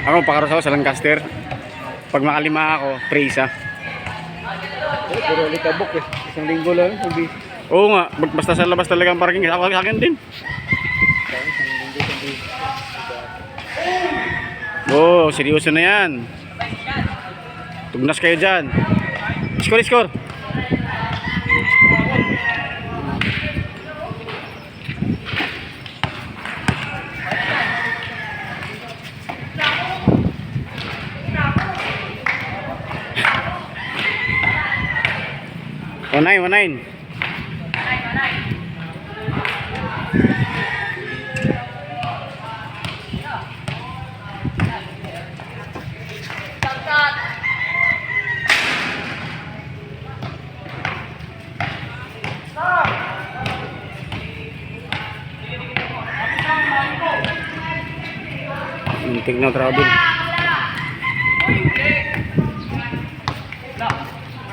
Ako, pakaros ako sa Lancaster. Pag makalima ako, 3 isa. Pero likabok eh. Isang linggo lang. Hindi. Oo nga, basta sa labas talaga ang parking. Ako sa akin din. Isang linggo. Hindi. Oo, seryoso na yan. Tugnas kayo dyan. Score, score. One nine. Muntik na trouble.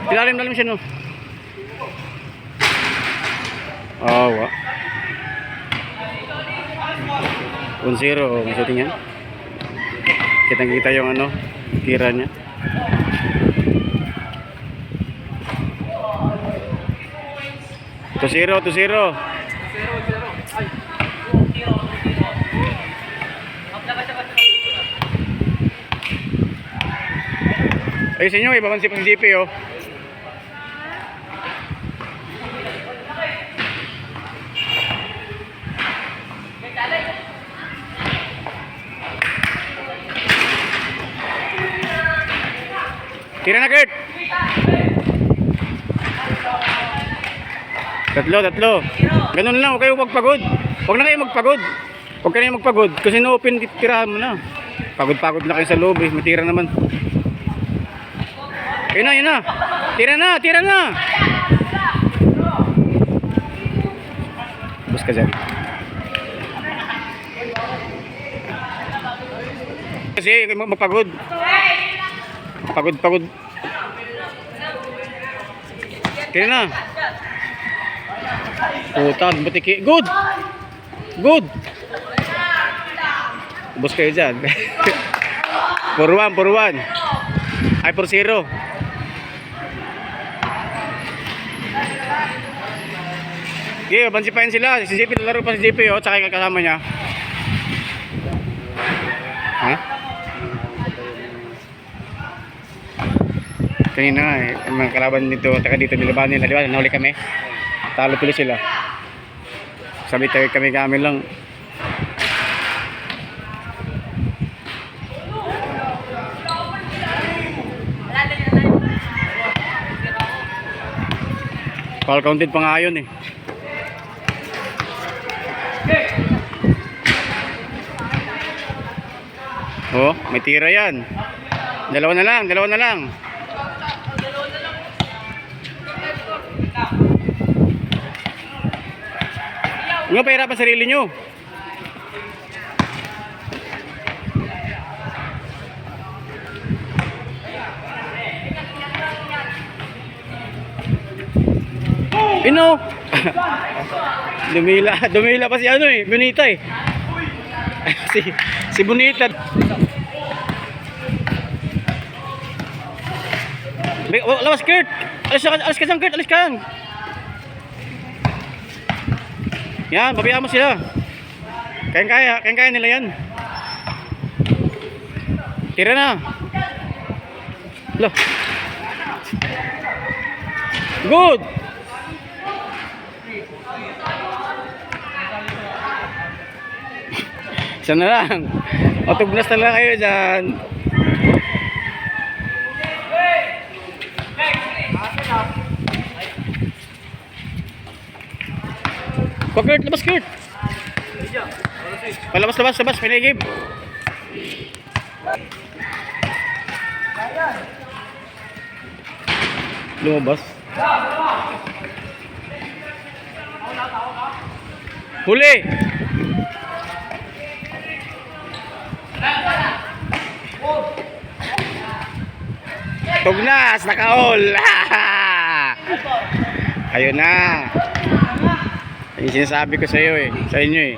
Lalim siya no. Oh, wa. 1-0, masating yan. Kitang-kita yung ano, tira niya. To zero. Ay, sa inyo, ibabansi pa si GP, oh. Tira na, Kurt. Tatlo. Ganun lang, huwag kayo magpagod. Huwag na kayo magpagod. Huwag kayo magpagod. Kasi no-open, tirahan mo na. Pagod na kayo sa loob eh. Matira naman. Yun na. Tira na. Bus ka dyan. Kasi magpagod. Pagod. Tira na. Puta, butiki. Good. Bus kayo dyan. 4-1. Ay, 4-0. Okay, bansipain sila. Si JP, laro pa si JP, oh, tsaka yung kasama niya. Ha? Kanina nga eh, ang mga kalaban dito, taka dito nilaban nila, di ba? Nahuli kami. Talo tuloy sila. Sabi tayo kami lang. Foul counted pa nga yun eh. Oh, may tira yan. Dalawa na lang. Huwag nga pahirapan sarili nyo. Ino. Dumila pa si ano eh, Bonita eh. si Bonita. Lawas Kurt. Alis ka dyan Kurt, alis ka. Yan, babiyaan mo sila. Kaya nila yan. Tira na. Loh. Good. Isa na lang. Otugnas na lang kayo dyan. Kurt, labas Kurt. Labas, pinigib. Lumabas. Huli. Tugnas, naka-all. Ayun na. Yung sinasabi ko sa iyo sa inyo eh.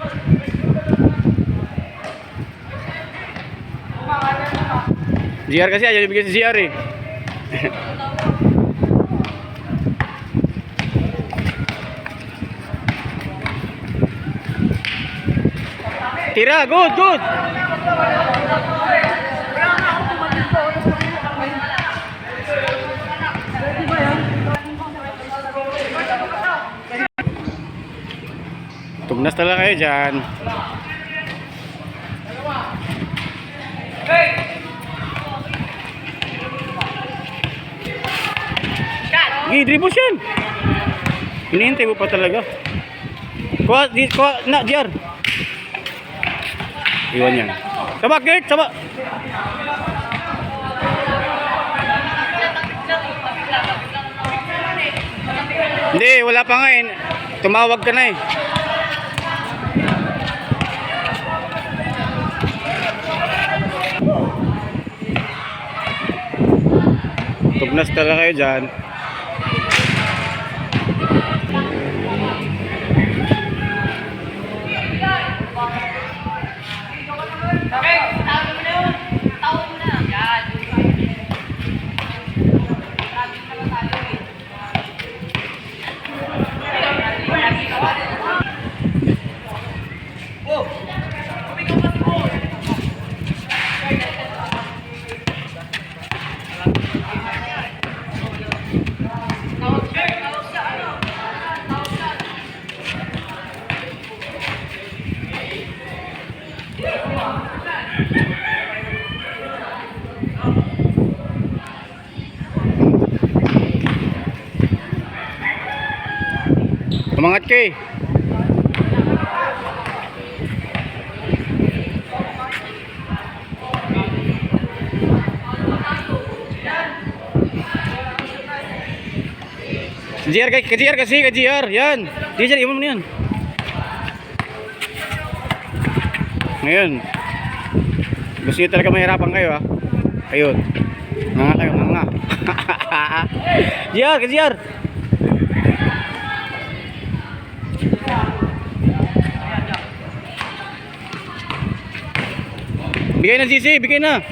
GR kasi ayaw ibigay si GR eh. Tira, good, good. Tugnas talaga kayo dyan. Dribbles yan. Hinihintay mo pa talaga. Kuha, na, Jar. Iwan yan. Sabak, Gert, sabak. Hindi, wala pa nga eh. Tumawag ka na eh. Tugnas talaga kayo dyan. Umangat ka eh. Kejar kasi, kejar. Yan. Kejar, iwan mo na yan. Ngayon. Gusto nyo talaga mahirapan kayo ha. Ayun. Nga kayo, nga. Kejar, kejar. Bigay na GC, bigay na.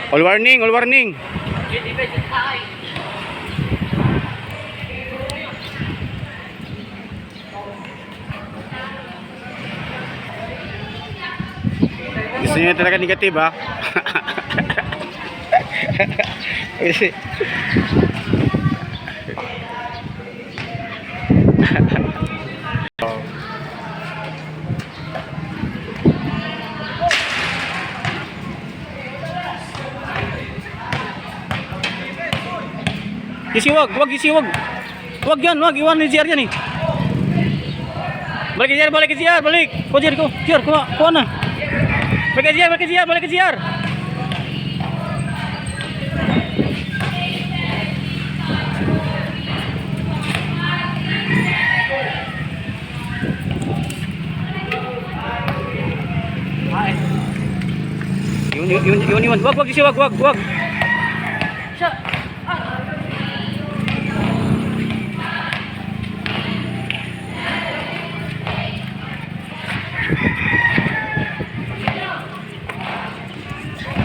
All warning, all warning. Gusto niya talaga negative ha. Kasi Gisiwag, wag gisiwag. Wag yan, wag iwan ni JR yan eh. Balik JR, balik JR, balik. Ko JR ko, JR kuha na. Balik JR, balik JR, balik JR. Yun, wag gisiwag, wag.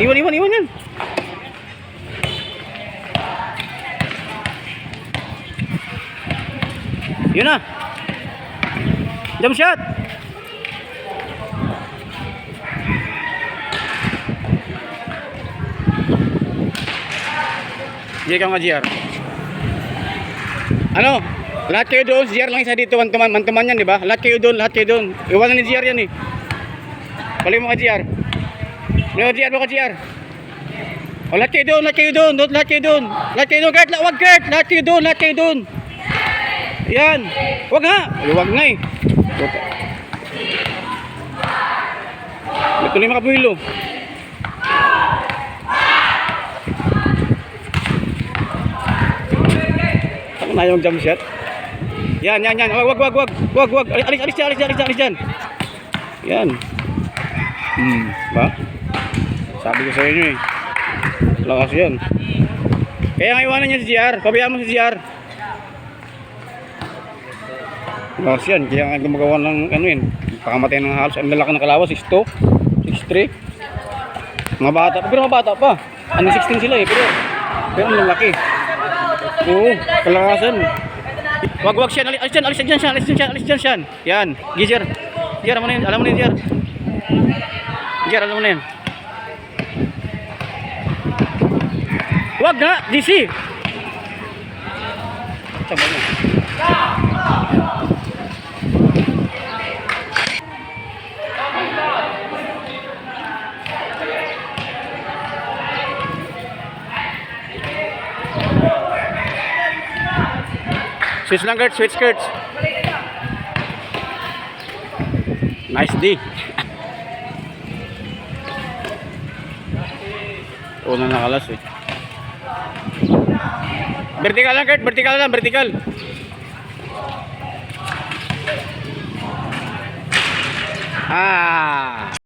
Iwan yan. Yun na. Jump shot. Jadi ka nga GR. Ano? Lahat kayo doon, GR lang isa dito, mantuman yan, di ba? Lahat kayo doon. Iwanan ni GR yan eh. Balik mo ka GR. No, GR mo ka GR. O, lahat kayo doon. Gert, wag Gert. Lahat kayo doon. Yan. Wag nga. Wag nga eh. Ito na yung makabuhilo. Ano na yung jump shot? Yan. Wag. Alis dyan. Yan. Ba? Sabi ko sa inyo eh. Lakas yan. Kaya nga iwanan niya si GR. Pabayaan mo si GR. Lawas yan, kaya nga gumagawa ng ano yun, pakamatay ng halos, ang lalaki ng kalawas, 6'2", 6'3". Mga bata pa, pero mga bata pa. Ano 16 sila eh, pero ang lalaki. Oo, kalakasan. Wag siya, alis dyan siya. Yan, Gizer. Gizer, alam mo na yun, Gizer. Gizer, alam mo na yun. Wag nga, DC. Sabi mo. Switch lang, Gert. Switch skirts. Nice D. Una nakalas eh. Vertical lang, Gert. Vertical lang. Vertical. Ah.